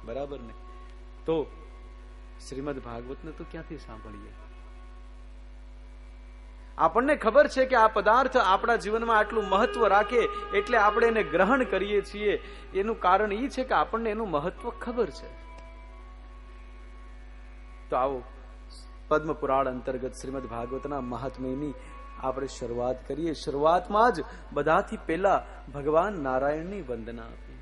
બરાબર ને? તો શ્રીમદ ભાગવતને તો ક્યાંથી સાંભળીએ? આપણને ખબર છે કે આ પદાર્થ આપણા જીવનમાં આટલું મહત્વ રાખે એટલે આપણે એને ગ્રહણ કરીએ છીએ. એનું કારણ એ છે કે આપણને એનું મહત્વ ખબર છે. તો આવો પદ્મ પુરાણ અંતર્ગત શ્રીમદ ભાગવતના મહાત્મ્યની આપણે શરૂઆત કરીએ. શરૂઆતમાં જ બધાથી પહેલા ભગવાન નારાયણની વંદના આપી.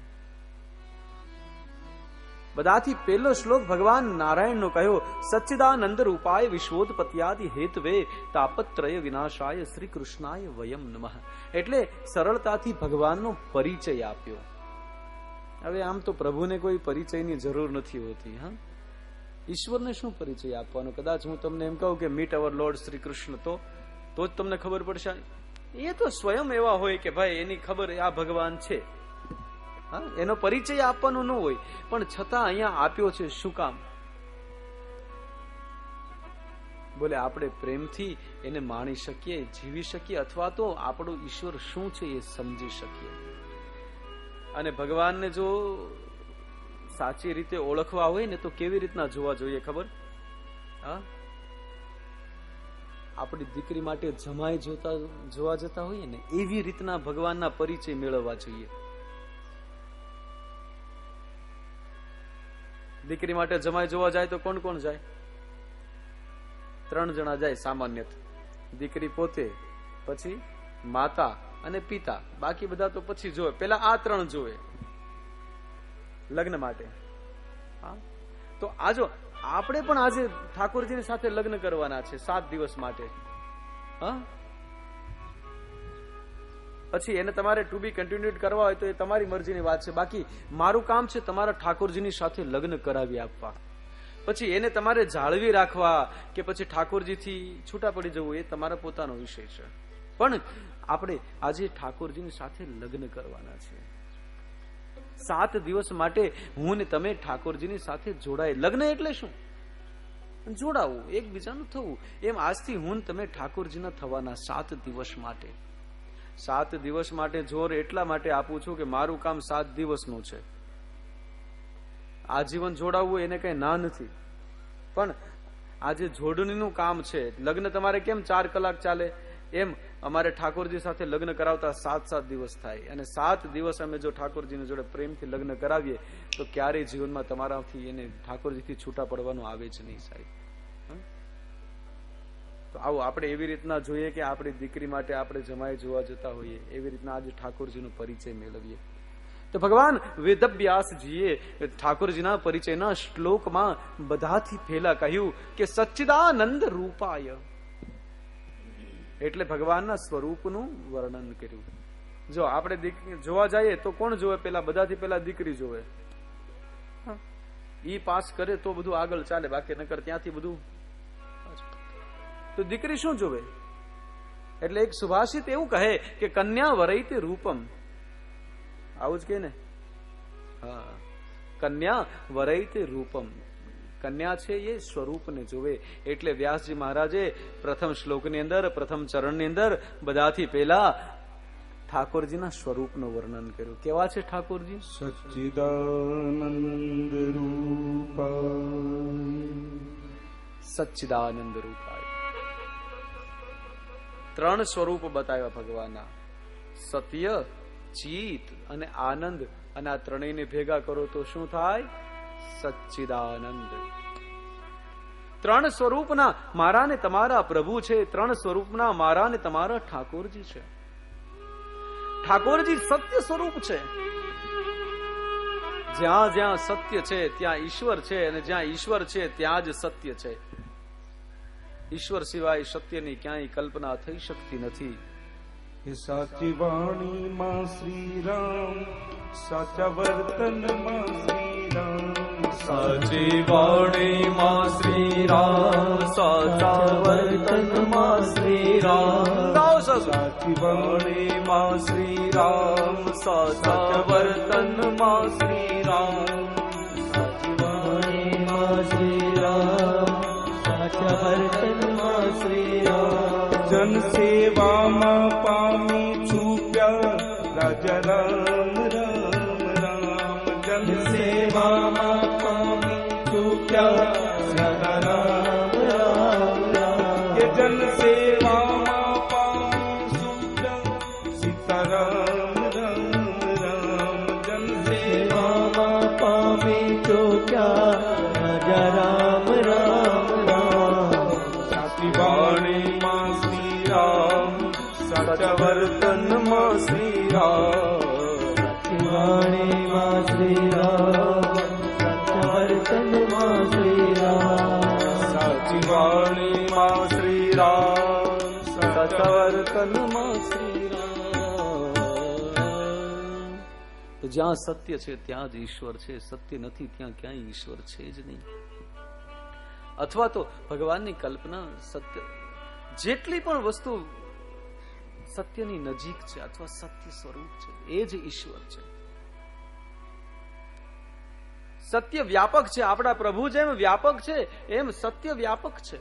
બધાથી પહેલો શ્લોક ભગવાન નારાયણનો કહ્યો, સચ્ચિદાનંદ રૂપાય વિશ્વોત્પત્યાદિ હેતવે તાપત્રય વિનાશાય શ્રી કૃષ્ણાય વયમ નમઃ. એટલે સરળતાથી ભગવાનનો પરિચય આપ્યો. હવે આમ તો પ્રભુને કોઈ પરિચયની જરૂર નથી હોતી. હા, ઈશ્વરને શું પરિચય આપવાનો? કદાચ હું તમને એમ કહું કે મીટ અવર લોર્ડ શ્રી કૃષ્ણ, તો જ તમને ખબર પડશે. એ તો સ્વયં એવા હોય કે ભાઈ એની ખબર આ ભગવાન છે. હા, એનો પરિચય આપવાનો ન હોય, પણ છતાં અહીંયા આપ્યો છે. શું કામ? બોલે આપણે પ્રેમથી એને માણી શકીએ, જીવી શકીએ, અથવા તો આપણો ઈશ્વર શું છે એ સમજી શકીએ. અને ભગવાનને જો સાચી રીતે ઓળખવા હોય ને તો કેવી રીતના જોવા જોઈએ ખબર? હા, આપણી દીકરી માટે જમાઈ જોવા જતા હોઈએ ને એવી રીતના ભગવાનના પરિચય મેળવવા જોઈએ. દીકરી માટે જમાઈ જોવા જાય તો કોણ કોણ જાય? 3 જણા જાય સામાન્ય. દીકરી પોતે, પછી માતા અને પિતા. બાકી બધા તો પછી જોવે. પેલા આ 3 જોવે લગ્ન માટે. હા, તો આજો આપણે પણ આજે ઠાકોરજીની સાથે લગ્ન કરવાના છે 7 દિવસ માટે. હા, પછી એને તમારે ટુ બી કન્ટિન્યુડ કરવા હોય તો એ તમારી મરજીની વાત છે. બાકી મારું કામ છે તમારા ઠાકોરજીની સાથે લગ્ન કરાવી આપવા. પછી એને તમારે જાળવી રાખવા કે પછી ઠાકોરજીથી છૂટા પડી જવું એ તમારા પોતાનો વિષય છે. પણ આપણે આજે ઠાકોરજીની સાથે લગ્ન કરવાના છે. 7 દિવસ માટે હું ને તમે ઠાકોરજીની સાથે જોડાય. લગ્ન એટલે શું? જોડાવું, એકબીજાનું થવું. એમ આજથી હું તમે ઠાકોરજીના થવાના 7 દિવસ માટે. 7 દિવસ માટે જોર એટલા માટે આપું છું કે મારું કામ 7 દિવસનું છે. આજીવન જોડાવવું એને કઈ ના નથી, પણ આજે જોડણીનું કામ છે. લગ્ન તમારે કેમ 4 કલાક ચાલે, એમ અમારે ઠાકોરજી સાથે લગ્ન કરાવતા 7 દિવસ થાય. અને 7 દિવસ અમે જો ઠાકોરજીની જોડે પ્રેમથી લગ્ન કરાવીએ તો ક્યારેય જીવનમાં તમારાથી એને ઠાકોરજીથી છૂટા પડવાનું આવે જ નહીં સાહેબ. તો આવો આપણે એવી રીતના જોઈએ કે આપણી દીકરી માટે આપણે જમાઈ જોવા જતા હોઈએ એવી રીતના આજે ઠાકોરજીનો પરિચય મેળવીએ. તો ભગવાન વેદવ્યાસજીએ ઠાકોરજીના પરિચયના શ્લોકમાં બધાથી પહેલા કહ્યું કે સચ્ચિદાનંદ રૂપાય, એટલે ભગવાનના સ્વરૂપનું વર્ણન કર્યું. જો આપણે જોવા જઈએ તો કોણ જોવે? બધાથી પહેલા દીકરી જોવે. ઈ પાસ કરે તો બધું આગળ ચાલે, બાકી નકર ત્યાંથી બધું. તો દીકરી શું જોવે? એટલે એક સુભાષિત એવું કહે કે કન્યા વરૈતે રૂપમ. આવું જ કે ને? હા, કન્યા વરૈતે રૂપમ. કન્યા છે એ સ્વરૂપને જોવે. એટલે વ્યાસજી મહારાજે પ્રથમ શ્લોકની અંદર, પ્રથમ ચરણની અંદર બધાથી પહેલા ઠાકોરજીના સ્વરૂપનું વર્ણન કર્યું. કેવા છે ઠાકોરજી? સચ્ચિદાનંદ રૂપાય. સચ્ચિદાનંદ રૂપાય. 3 સ્વરૂપ બતાવ્યા ભગવાનના: સત્ય, ચિત અને આનંદ. અને આ ત્રણેયને ભેગા કરો તો શું થાય? સચ્ચિદાનંદ. 3 સ્વરૂપના મારા ને તમારા પ્રભુ છે. 3 સ્વરૂપના મારા ને તમારા ઠાકોરજી છે. ઠાકોરજી સત્ય સ્વરૂપ છે. જ્યાં જ્યાં સત્ય છે ત્યાં ઈશ્વર છે, અને જ્યાં ઈશ્વર છે ત્યાં જ સત્ય છે. ઈશ્વર સિવાય સત્યની ક્યાંય કલ્પના થઈ શકતી નથી. એ સાચી વાણીમાં શ્રી રામ, સાચા વર્તનમાં શ્રી રામ. સાચી વાણીમાં શ્રી રામ, સાચા વર્તનમાં શ્રી રામ. સાચી વાણીમાં શ્રી રામ, સાચા વર્તનમાં શ્રી રામ. સાચી વાણીમાં શ્રી રામ, સાચા વર્તનમાં શ્રી રામ. જન સેવામાં પામી છુપ્યા રાજા રામ રામ રામ. જન સેવામાં में तो क्या राजा राम राम राम। साची वाणी मां श्री राम साचा वर्तन मां श्री राम। साची वाणी मां श्री राम साचा वर्तन मां श्री राम। साची वाणी मां श्री राम साचा वर्तन मां श्री તો જ્યાં સત્ય છે ત્યાં જ ઈશ્વર છે, સત્ય નથી ત્યાં ક્યાંય ઈશ્વર છે જ નહીં. અથવા તો ભગવાનની કલ્પના સત્ય, જેટલી પણ વસ્તુ સત્યની નજીક છે અથવા સત્ય સ્વરૂપ છે એ જ ઈશ્વર છે. સત્ય વ્યાપક છે. આપણા પ્રભુ જેમ વ્યાપક છે એમ સત્ય વ્યાપક છે.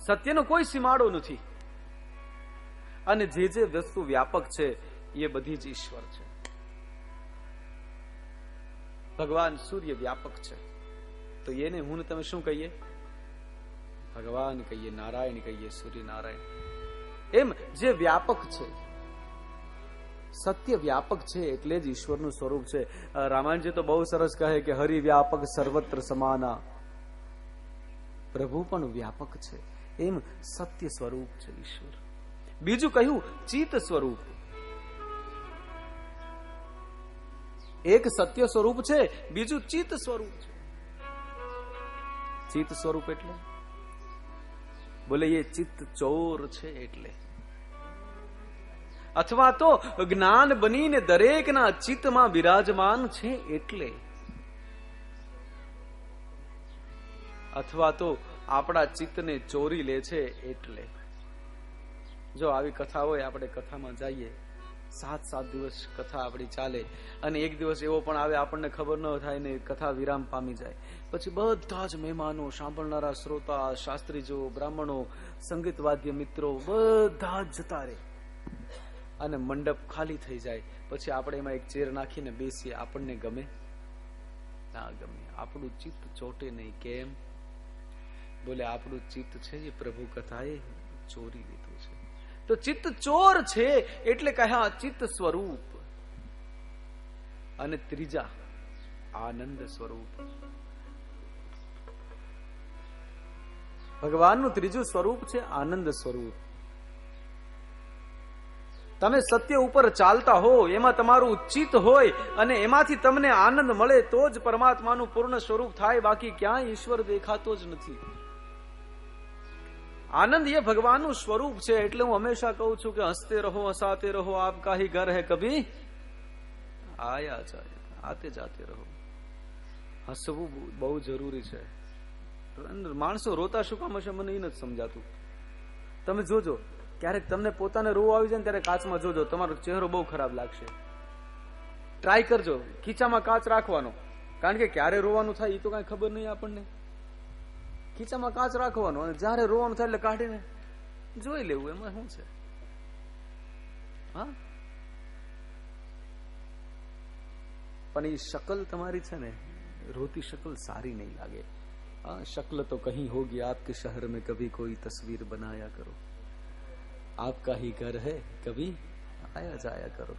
સત્યનો કોઈ સીમાડો નથી. અને જે જે વસ્તુ વ્યાપક છે એ બધી જ ઈશ્વર છે. ભગવાન સૂર્ય વ્યાપક છે તો એને હું તમે શું કહીએ? ભગવાન કહીએ, નારાયણ કહીએ, સૂર્યનારાયણ. એમ જે વ્યાપક છે, સત્ય વ્યાપક છે એટલે જ ઈશ્વરનું સ્વરૂપ છે. રામાયણજી તો બહુ સરસ કહે કે હરિ વ્યાપક સર્વત્ર સમાના. પ્રભુ પણ વ્યાપક છે એમ સત્ય સ્વરૂપ છે ઈશ્વર. બીજું કહ્યું ચિત્ત સ્વરૂપ. એક સત્ય સ્વરૂપ છે, બીજું ચિત્ત સ્વરૂપ છે. ચિત્ત સ્વરૂપ એટલે બોલે એ ચિત્ત ચોર છે એટલે, અથવા તો જ્ઞાન બનીને દરેકના ચિત્તમાં બિરાજમાન છે એટલે, અથવા તો આપણા ચિત્તને ચોરી લે છે એટલે. જો આવી કથા હોય, આપણે કથામાં જઈએ, 7 દિવસ કથા આપણી ચાલે અને એક દિવસ એવો પણ આવે આપણને ખબર ન થાય ને કથા વિરામ પામી જાય, પછી બધા જ મહેમાનો, સાંભળનારા શ્રોતા, શાસ્ત્રીજો, બ્રાહ્મણો, સંગીત વાદ્ય મિત્રો બધા જ જતા રહે અને મંડપ ખાલી થઈ જાય. પછી આપણે એમાં એક ચેર નાખીને બેસીએ. આપણને ગમે? ના ગમે. આપણું ચિત્ત ચોટે નહીં. કેમ? બોલે આપણું ચિત્ત છે એ પ્રભુ કથાએ ચોરી લીધું છે. તો ચિત્ત ચોર છે એટલે કહ્યા ચિત્ત સ્વરૂપ. અને ત્રીજા આનંદ સ્વરૂપ. ભગવાનનું ત્રીજું સ્વરૂપ છે આનંદ સ્વરૂપ. તમે સત્ય ઉપર ચાલતા હો, એમાં તમારું ચિત્ત હોય અને એમાંથી તમને આનંદ મળે તો જ પરમાત્માનું પૂર્ણ સ્વરૂપ થાય. બાકી ક્યાંય ઈશ્વર દેખાતો જ નથી. આનંદ એ ભગવાનનું સ્વરૂપ છે. એટલે હું હંમેશા કહું છું કે હસતે રહો હસાતે રહો આપકા હી ઘર હૈ કભી આયા જાય, આતે જાતે રહો. હસવું બહુ જરૂરી છે. માણસો રોતા શું કામ હશે મને એ નથી સમજાતું. તમે જોજો, ક્યારેક તમને પોતાને રોવું આવી જાય ને ત્યારે કાચમાં જોજો, તમારો ચહેરો બહુ ખરાબ લાગશે. ટ્રાય કરજો ખીચામાં કાચ રાખવાનો, કારણ કે ક્યારે રોવાનું થાય એ તો કઈ ખબર નહીં આપણને. ખીચામાં કાચ રાખવાનો અને જયારે રોવાનું થાય એટલે કાઢીને જોઈ લેવું, એમાં શું છે? હા, પણ એ શકલ તમારી છે ને, રોતી શકલ સારી નહીં લાગે. हाँ, शक्ल तो कहीं होगी आपके शहर में, कभी कोई तस्वीर बनाया करो, आपका ही घर है कभी आया जाया करो.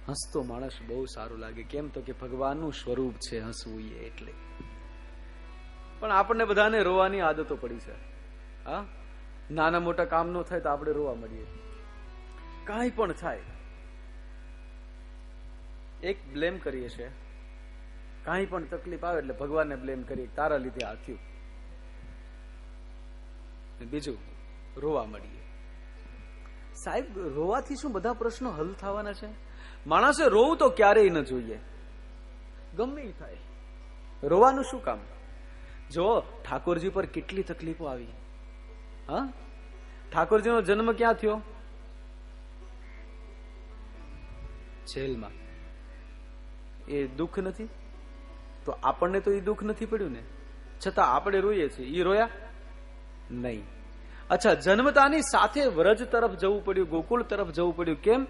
હસતો માણસ બહુ સારું લાગે. કેમ? તો કે ભગવાનનું સ્વરૂપ છે હસવું એટલે. પણ આપણને બધાને રોવાની આદતો પડી છે. હા, નાના મોટા કામ નો થાય તો આપણે રોવા મળીએ. કાંઈ પણ થાય એક બ્લેમ કરીએ છીએ. કાંઈ પણ તકલીફ આવે એટલે ભગવાનને બ્લેમ કરીએ, તારા લીધે આ થયું. બીજું રોવા મળીએ. સાહેબ, રોવાથી શું બધા પ્રશ્નો હલ થવાના છે? માણસે રોવું તો ક્યારેય ન જોઈએ, ગમે એ થાય. રોવાનું શું કામ? જો ઠાકોરજી પર કેટલી તકલીફો આવી. હા, ઠાકોરજીનો જન્મ ક્યાં થયો? જેલમાં. એ દુઃખ નથી? તો આપણને તો એ દુઃખ નથી પડ્યું ને, છતાં આપણે રોઈએ છીએ. એ રોયા નહીં. અચ્છા, જન્મતાની સાથે વ્રજ તરફ જવું પડ્યું, ગોકુળ તરફ જવું પડ્યું. કેમ?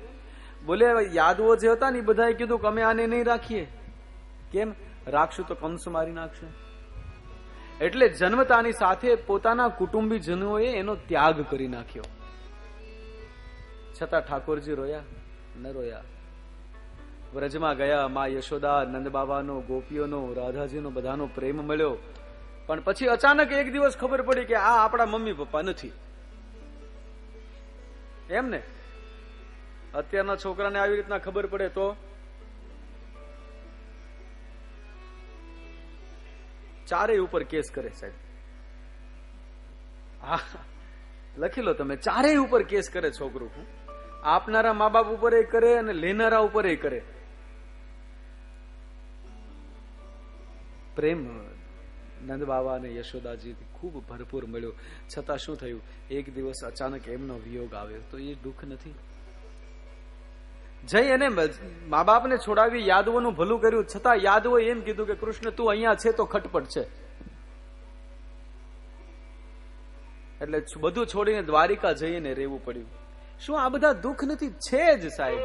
બોલે યાદવો જે હતા ને એ બધાએ કીધું કે અમે આને નહીં રાખીએ. કેમ? રાખશું તો કંસ મારી નાખશે. એટલે જન્મતાની સાથે પોતાના કુટુંબીજનોએ એનો ત્યાગ કરી નાખ્યો. છતાં ઠાકોરજી રોયા ન રોયા. વ્રજમાં ગયા, મા યશોદા, નંદ બાબાનો, ગોપીઓનો, રાધાજીનો બધાનો પ્રેમ મળ્યો. પણ પછી અચાનક એક દિવસ ખબર પડી કે આ આપણા મમ્મી પપ્પા નથી. એમ ને અત્યારના છોકરાને આવી રીતના ખબર પડે તો ચારેય ઉપર કેસ કરે સાહેબ. હા, લખી લો તમે, ચારેય ઉપર કેસ કરે છોકરું. આપનારા મા બાપ ઉપર એ કરે અને લેનારા ઉપર એ કરે. પ્રેમ નંદ બાબા અને યશોદાજી ખૂબ ભરપૂર મળ્યો. છતાં શું થયું, એક દિવસ અચાનક એમનો વિયોગ આવ્યો. તો એ દુઃખ નથી? જઈ એને મા બાપને છોડાવી યાદવોનું ભલું કર્યું, છતાં યાદવો એમ કીધું કે કૃષ્ણ તું અહીંયા છે તો ખટપટ છે. એટલે બધું છોડીને દ્વારિકા જઈને રહેવું પડ્યું. શું આ બધા દુઃખ નથી? છે જ સાહેબ.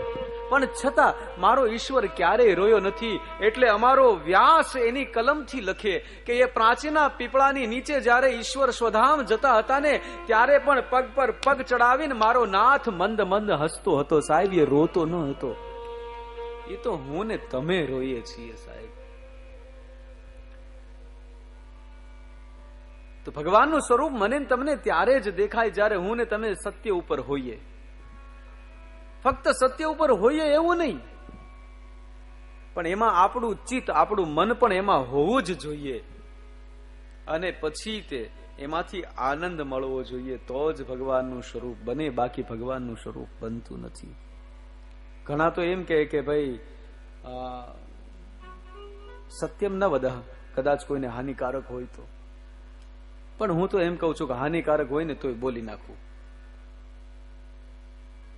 પણ છતાં મારો ઈશ્વર ક્યારેય રોયો નથી. એટલે અમારો વ્યાસ એની કલમથી લખે કે એ પ્રાચીના પીપળાની નીચે જયારે ઈશ્વર સ્વધામ જતા હતા ને, ત્યારે પણ પગ પર પગ ચડાવીને મારો નાથ મંદ મંદ હસતો હતો સાહેબ. એ રોતો ન હતો. એ તો હું ને તમે રોઈએ છીએ સાહેબ. તો ભગવાનનું સ્વરૂપ મને તમને ત્યારે જ દેખાય જ્યારે હું ને તમે સત્ય ઉપર હોઈએ. ફક્ત સત્ય ઉપર હોઈએ એવું નહીં, પણ એમાં આપણું ચિત્ત, આપણું મન પણ એમાં હોવું જ જોઈએ. અને પછી તે એમાંથી આનંદ મળવો જોઈએ. તો જ ભગવાનનું સ્વરૂપ બને, બાકી ભગવાનનું સ્વરૂપ બનતું નથી. ઘણા તો એમ કે ભાઈ સત્યમ ન વદ, કદાચ કોઈને હાનિકારક હોય તો. પણ હું તો એમ કઉ છું કે હાનિકારક હોય ને તોય બોલી નાખવું.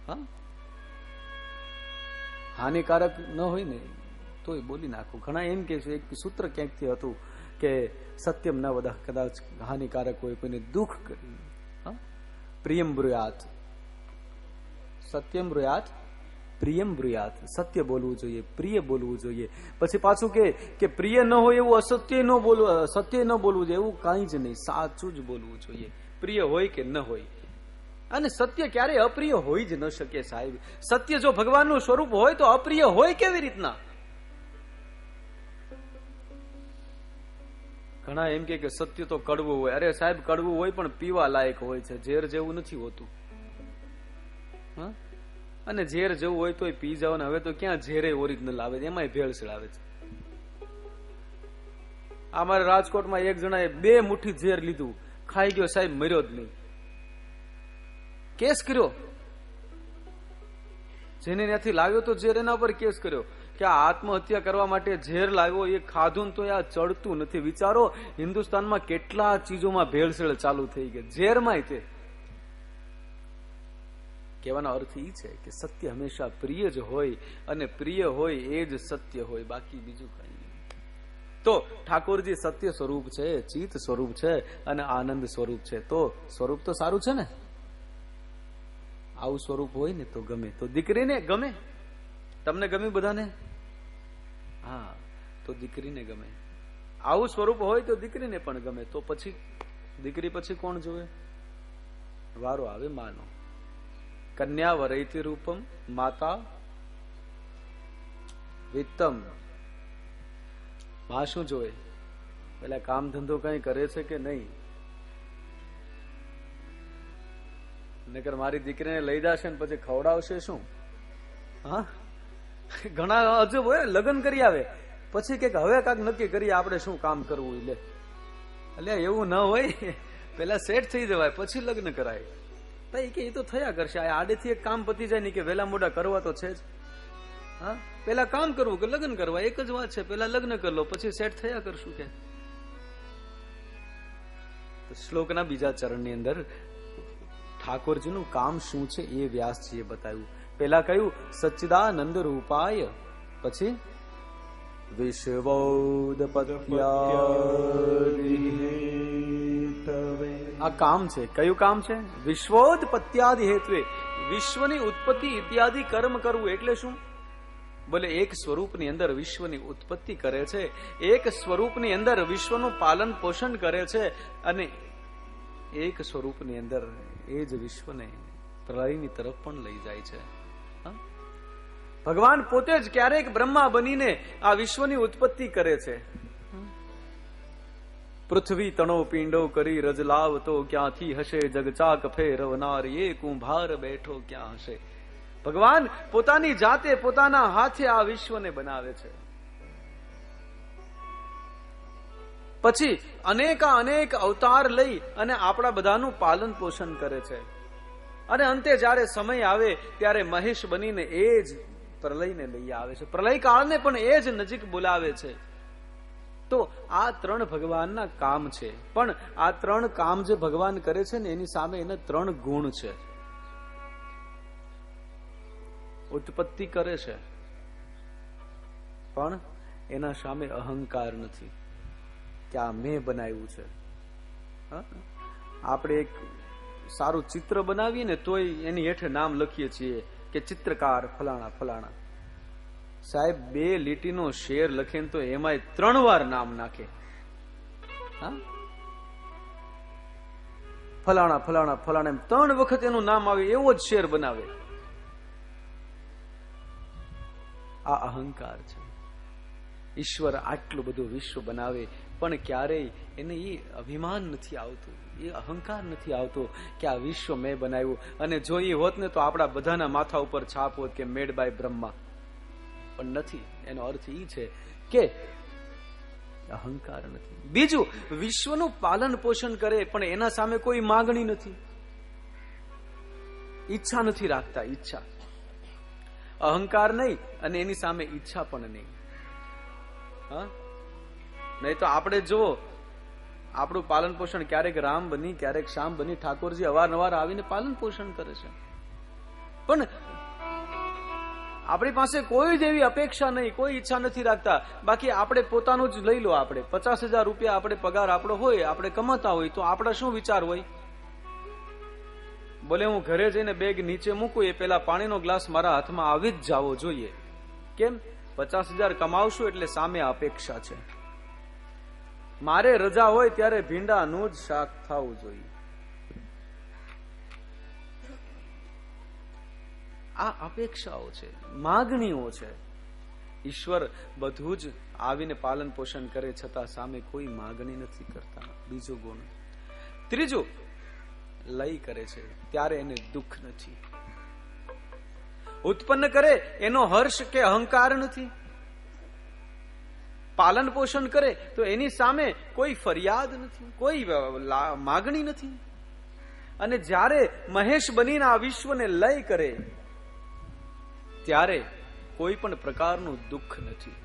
હા, હાનિકારક ન હોય ને તોય બોલી નાખવું. ઘણા એમ કે છે, એક સૂત્ર ક્યાંકથી હતું કે સત્યમ ન વદ, કદાચ હાનિકારક હોય, કોઈને દુઃખ કરી. પ્રિયમ બ્રુયાત, સત્યમ બ્રુયાત, પ્રિયમ બ્રુયાત. સત્ય બોલવું જોઈએ, પ્રિય બોલવું જોઈએ. પછી પાછું કે પ્રિય ન હોય એવું અસત્ય ન બોલવું, સત્ય ન બોલવું જોઈએ એવું કાંઈ જ નહીં. સાચું જ બોલવું જોઈએ, પ્રિય હોય કે ન હોય. અને સત્ય ક્યારેય અપ્રિય હોઈ જ ન શકે સાહેબ. સત્ય જો ભગવાનનું સ્વરૂપ હોય તો અપ્રિય હોય કેવી રીતના? ઘણા એમ કે સત્ય તો કડવું હોય. અરે સાહેબ, કડવું હોય પણ પીવા લાયક હોય છે, ઝેર જેવું નથી હોતું. હા, અને ઝેર જેવું હોય તો પી જાવ ને. હવે તો ક્યાં ઝેરે ઓરિજિનલ આવે છે, એમાંય ભેળસેળ આવે છે. અમારે રાજકોટમાં એક જણાએ 2 મુઠ્ઠી ઝેર લીધું, ખાઈ ગયો સાહેબ, મર્યો જ નહીં. કેસ કર્યો, જેને ત્યાંથી લાવ્યો તો ઝેર, એના પર કેસ કર્યો કે આ આત્મહત્યા કરવા માટે ઝેર લાવ્યો, એ ખાધું તો આ ચડતું નથી. વિચારો, હિન્દુસ્તાનમાં કેટલા ચીજોમાં ભેળસેળ ચાલુ થઈ ગઈ, ઝેરમાંય તે. કહેવાનો અર્થ એ છે કે સત્ય હંમેશા પ્રિય જ હોય, અને પ્રિય હોય એ જ સત્ય હોય, બાકી બીજું કઈ નહીં. તો ઠાકોરજી સત્ય સ્વરૂપ છે, ચિત્ત સ્વરૂપ છે અને આનંદ સ્વરૂપ છે. તો સ્વરૂપ તો સારું છે ને. આવું સ્વરૂપ હોય ને તો ગમે. તો દીકરીને ગમે. તમને ગમ્યું બધાને? હા, તો દીકરીને ગમે. આવું સ્વરૂપ હોય તો દીકરીને પણ ગમે. તો પછી દીકરી પછી કોણ જોવે? વારો આવે માનો. કન્યા વરૈતિ રૂપમ માતા વિત્તમ. માં શું જોવે? પેલા કામ ધંધો કઈ કરે છે કે નહીં? નકર મારી દીકરીને લઈ જશે ને પછી ખવડાવશે શું? હા, ઘણા અજબ હોય, લગ્ન કરી આવે પછી કે હવે કાંક નક્કી કરીએ આપણે શું કામ કરવું. એટલે એવું ન હોય, પેલા સેટ થઈ જવાય પછી લગ્ન કરાય. કે એ તો થયા કરશે, આડેથી એક કામ પતી જાય ને કે વેલા મોડા કરવા તો છે જ. હા, પેલા કામ કરવું કે લગ્ન કરવા એક જ વાત છે. પેલા લગ્ન કરી લો પછી સેટ થયા કરશું. કે શ્લોકના બીજા ચરણની અંદર ઠાકોરજીનું કામ શું છે એ વ્યાસજીએ બતાવ્યું. પેલા કહ્યું સચ્ચિદાનંદ રૂપાય, પછી આ કામ છે. કયું કામ છે? વિશ્વોત્પત્યાદિ હેતુએ, વિશ્વની ઉત્પત્તિ ઇત્યાદિ કર્મ કરવું. એટલે શું? બોલે એક સ્વરૂપની અંદર વિશ્વની ઉત્પત્તિ કરે છે, એક સ્વરૂપની અંદર વિશ્વનું પાલન પોષણ કરે છે, અને એક સ્વરૂપની અંદર એ જ વિશ્વને પ્રલયની તરફ પણ લઈ જાય છે. ભગવાન પોતે જ ક્યારેક બ્રહ્મા બનીને આ વિશ્વની ઉત્પત્તિ કરે છે. પૃથ્વી તણો પિંડો કરી રજલાવતો ક્યાંથી હશે, જગચાક ફેરવનાર એ કુંભાર બેઠો ક્યાં હશે. ભગવાન પોતાની જાતે પોતાના હાથે આ વિશ્વને બનાવે છે. પછી અનેક અવતાર લઈ અને આપણા બધાનું પાલન પોષણ કરે છે. અને અંતે જયારે સમય આવે ત્યારે મહેશ બનીને એ જ પ્રલયને લઈ આવે છે. પ્રલય કાળને પણ એ જ નજીક બોલાવે છે. તો આ ત્રણ ભગવાનના કામ છે. પણ આ ત્રણ કામ જે ભગવાન કરે છે ને એની સામે એના ત્રણ ગુણ છે. ઉત્પત્તિ કરે છે પણ એના સામે અહંકાર નથી કે આ મેં બનાવ્યું છે. આપણે એક સારું ચિત્ર બનાવીએ ને તોય એની હેઠે નામ લખીએ છીએ કે ચિત્રકાર ફલાણા ફલાણા. સાહેબ 2 લીટીનો શેર લખે તો એમાંય 3 વાર નામ નાખે. ફલાણા ફલાણા ફલાણા એમ 3 વખત એનું નામ આવે એવો જ શેર બનાવે. આ અહંકાર છે. ઈશ્વર આટલું બધું વિશ્વ બનાવે પણ ક્યારેય એને એ અભિમાન નથી આવતું, એ અહંકાર નથી આવતો કે આ વિશ્વ મેં બનાવ્યું. અને જો એ હોત ને તો આપણા બધાના માથા ઉપર છાપ હોત કે મેડ બાય બ્રહ્મા. પણ નથી. એનો અર્થ એ છે કે અહંકાર નથી. બીજું, વિશ્વનું પાલન પોષણ કરે પણ એના સામે કોઈ માગણી નથી, ઈચ્છા નથી રાખતા. ઈચ્છા, અહંકાર નહીં અને એની સામે ઈચ્છા પણ નહીં. નહીં તો આપણે જો આપણું પાલન પોષણ ક્યારેક રામ બની ક્યારેક શ્યામ બની ઠાકોરજી અવારનવાર આવીને પાલન પોષણ કરે છે. પણ આપણી પાસે કોઈ જ એવી અપેક્ષા નહીં, કોઈ ઈચ્છા નથી રાખતા. બાકી આપણે પોતાનું જ લઈ લો. આપણે 50,000 રૂપિયા આપણે પગાર આપણો હોય, આપણે કમાતા હોય તો આપણા શું વિચાર હોય? બોલે હું ઘરે જઈને બેગ નીચે મૂકું એ પેલા પાણીનો ગ્લાસ મારા હાથમાં આવી જ જાવો જોઈએ. કેમ? 50,000 કમાવશું એટલે સામે અપેક્ષા છે. મારે રજા હોય ત્યારે ભીંડાનું જ શાક થવું જોઈએ. આ અપેક્ષાઓ છે, માગણીઓ છે. ઈશ્વર બધું જ આવીને પાલન પોષણ કરે છતાં સામે કોઈ માગણી નથી કરતા. બીજો ગુણ. ત્રીજું, લય કરે છે ત્યારે એને દુઃખ નથી. ઉત્પન્ન કરે એનો હર્ષ કે અહંકાર નથી. પાલન પોષણ કરે તો એની સામે કોઈ ફરિયાદ નથી, કોઈ માગણી નથી. અને જ્યારે મહેશ બનીને આ વિશ્વને લય કરે ત્યારે કોઈ પણ પ્રકારનું દુઃખ નથી.